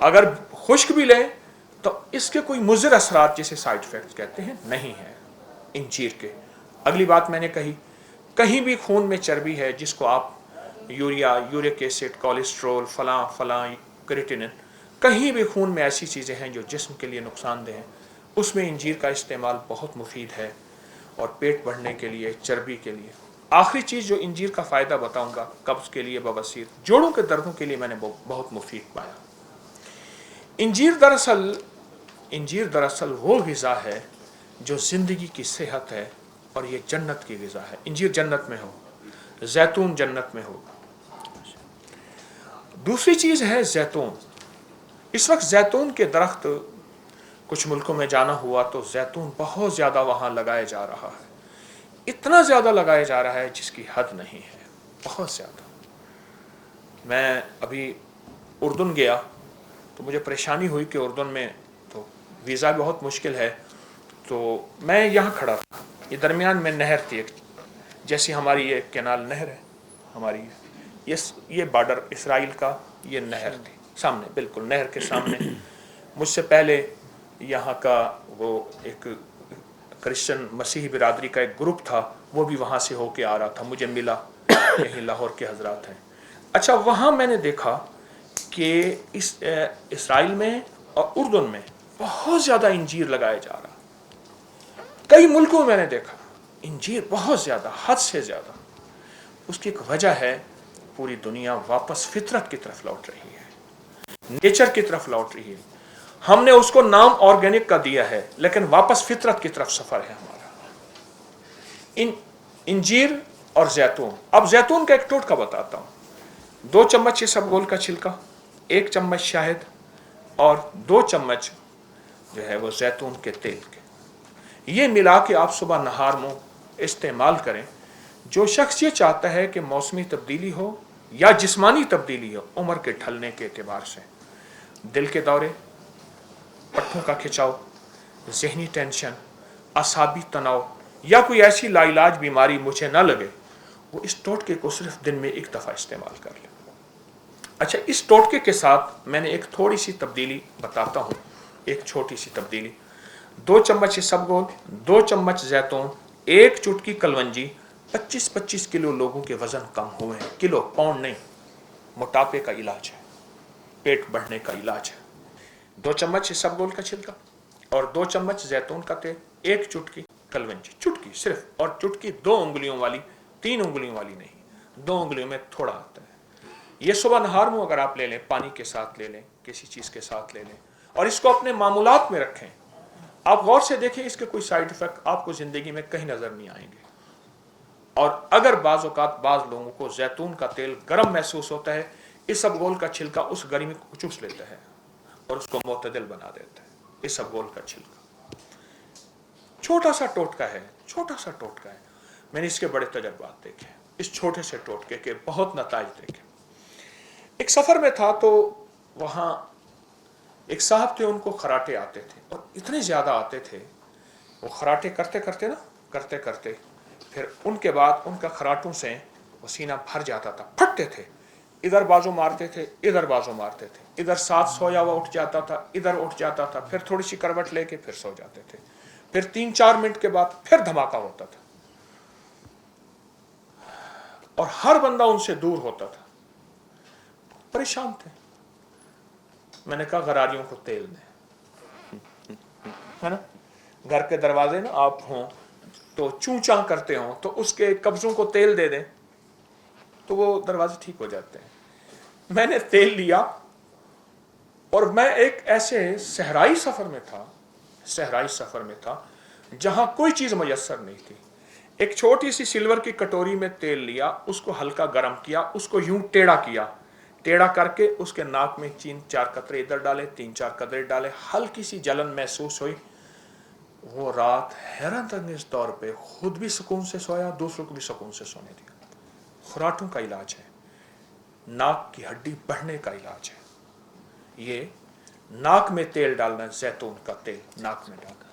اگر خشک بھی لیں تو اس کے کوئی مضر اثرات جسے سائیڈ افیکٹس کہتے ہیں نہیں ہے انجیر کے. اگلی بات میں نے کہی, کہیں بھی خون میں چربی ہے جس کو آپ یوریا, یورک ایسڈ, کولیسٹرول, فلاں فلاں, کریٹینن, کہیں بھی خون میں ایسی چیزیں ہیں جو جسم کے لیے نقصان دہ ہیں, اس میں انجیر کا استعمال بہت مفید ہے, اور پیٹ بڑھنے کے لیے, چربی کے لیے. آخری چیز جو انجیر کا فائدہ بتاؤں گا, قبض کے لیے, بواسیر, جوڑوں کے دردوں کے لیے میں نے بہت مفید پایا. انجیر دراصل وہ غذا ہے جو زندگی کی صحت ہے, اور یہ جنت کی غذا ہے. انجیر جنت میں ہو, زیتون جنت میں ہو. دوسری چیز ہے زیتون. اس وقت زیتون کے درخت کچھ ملکوں میں جانا ہوا تو زیتون بہت زیادہ وہاں لگایا جا رہا ہے, اتنا زیادہ لگایا جا رہا ہے جس کی حد نہیں ہے, بہت زیادہ. میں ابھی اردن گیا تو مجھے پریشانی ہوئی کہ اردن میں تو ویزا بہت مشکل ہے, تو میں یہاں کھڑا تھا, یہ درمیان میں نہر تھی ایک, جیسی ہماری یہ کینال نہر ہے ہماری, یہ بارڈر اسرائیل کا, یہ نہر تھی سامنے, بالکل نہر کے سامنے. مجھ سے پہلے یہاں کا وہ ایک کرسچن مسیحی برادری کا ایک گروپ تھا, وہ بھی وہاں سے ہو کے آ رہا تھا, مجھے ملا, یہیں لاہور کے حضرات ہیں. اچھا, وہاں میں نے دیکھا کہ اسرائیل میں اور اردن میں بہت زیادہ انجیر لگایا جا رہا. کئی ملکوں میں نے دیکھا انجیر بہت زیادہ, حد سے زیادہ. اس کی ایک وجہ ہے, پوری دنیا واپس فطرت کی طرف لوٹ رہی ہے, نیچر کی طرف لوٹ رہی ہے. ہم نے اس کو نام آرگینک کا دیا ہے, لیکن واپس فطرت کی طرف سفر ہے ہمارا. انجیر اور زیتون. اب زیتون کا ایک ٹوٹکا بتاتا ہوں. 2 چمچ اسبگول کا چھلکا, 1 چمچ شہد, اور 2 چمچ جو ہے وہ زیتون کے تیل کے, یہ ملا کے آپ صبح نہار منہ استعمال کریں. جو شخص یہ چاہتا ہے کہ موسمی تبدیلی ہو یا جسمانی تبدیلی ہو, عمر کے ڈھلنے کے اعتبار سے, دل کے دورے, پٹھوں کا کھچاؤ, ذہنی ٹینشن, اعصابی تناؤ, یا کوئی ایسی لا علاج بیماری مجھے نہ لگے, وہ اس ٹوٹکے کو صرف دن میں 1 دفعہ استعمال کر لے. اچھا, اس ٹوٹکے کے ساتھ میں نے ایک تھوڑی سی تبدیلی بتاتا ہوں, ایک چھوٹی سی تبدیلی. 2 چمچ اسبگول, 2 چمچ زیتون, 1 چٹکی کلونجی. 25 کلو لوگوں کے وزن کم ہوئے ہیں, کلو, پاؤنڈ نہیں. موٹاپے کا علاج ہے, پیٹ بڑھنے کا علاج ہے. 2 چمچ اسبگول کا چھلکا اور 2 چمچ زیتون کا تیل, 1 چٹکی کلونجی, چٹکی صرف, اور چٹکی 2 انگلیوں والی, 3 انگلیوں والی نہیں, 2 انگلیوں میں تھوڑا آتا ہے. یہ صبح نہار منہ اگر آپ لے لیں, پانی کے ساتھ لے لیں, کسی چیز کے ساتھ لے لیں, اور اس کو اپنے معمولات میں رکھیں. آپ غور سے دیکھیں, اس کے کوئی سائیڈ افیکٹ آپ کو زندگی میں کہیں نظر نہیں آئیں گے. اور اگر بعض اوقات بعض لوگوں کو زیتون کا تیل گرم محسوس ہوتا ہے, اسبگول کا چھلکا اس گرمی کو چوس لیتا ہے اور اس کو معتدل بنا دیتا ہے. اسبگول کا چھلکا چھوٹا سا ٹوٹکا ہے, چھوٹا سا ٹوٹکا ہے. میں نے اس کے بڑے تجربات دیکھے, اس چھوٹے سے ٹوٹکے کے بہت نتائج دیکھے. ایک سفر میں تھا تو وہاں ایک صاحب تھے, ان کو خراٹے آتے تھے, اور اتنے زیادہ آتے تھے, وہ خراٹے کرتے کرتے پھر ان کے بعد ان کا خراٹوں سے وہ سینہ بھر جاتا تھا, پھٹتے تھے, ادھر بازو مارتے تھے, ادھر بازو مارتے تھے, ادھر ساتھ سویا ہوا اٹھ جاتا تھا, ادھر اٹھ جاتا تھا, پھر تھوڑی سی کروٹ لے کے پھر سو جاتے تھے, پھر 3-4 منٹ کے بعد پھر دھماکہ ہوتا تھا, اور ہر بندہ ان سے دور ہوتا تھا. پریشان تھے. میں نے کہا غراریوں کو تیل دیں, ہے نا, گھر کے دروازے نا آپ ہوں تو چونچاں کرتے ہوں, تو اس کے قبضوں کو تیل دے دیں تو وہ دروازے ٹھیک ہو جاتے ہیں. میں نے تیل لیا, اور میں ایک ایسے صحرائی سفر میں تھا جہاں کوئی چیز میسر نہیں تھی. ایک چھوٹی سی سلور کی کٹوری میں تیل لیا, اس کو ہلکا گرم کیا, اس کو یوں ٹیڑھا کر کے اس کے ناک میں 3-4 قطرے ادھر ڈالے, 3-4 قطرے ڈالے, ہلکی سی جلن محسوس ہوئی. وہ رات حیرت انگیز طور پہ خود بھی سکون سے سویا, دوسروں کو بھی سکون سے سونے دیا. خراٹوں کا علاج ہے, ناک کی ہڈی بڑھنے کا علاج ہے. یہ ناک میں تیل ڈالنا, زیتون کا تیل ناک میں ڈالنا.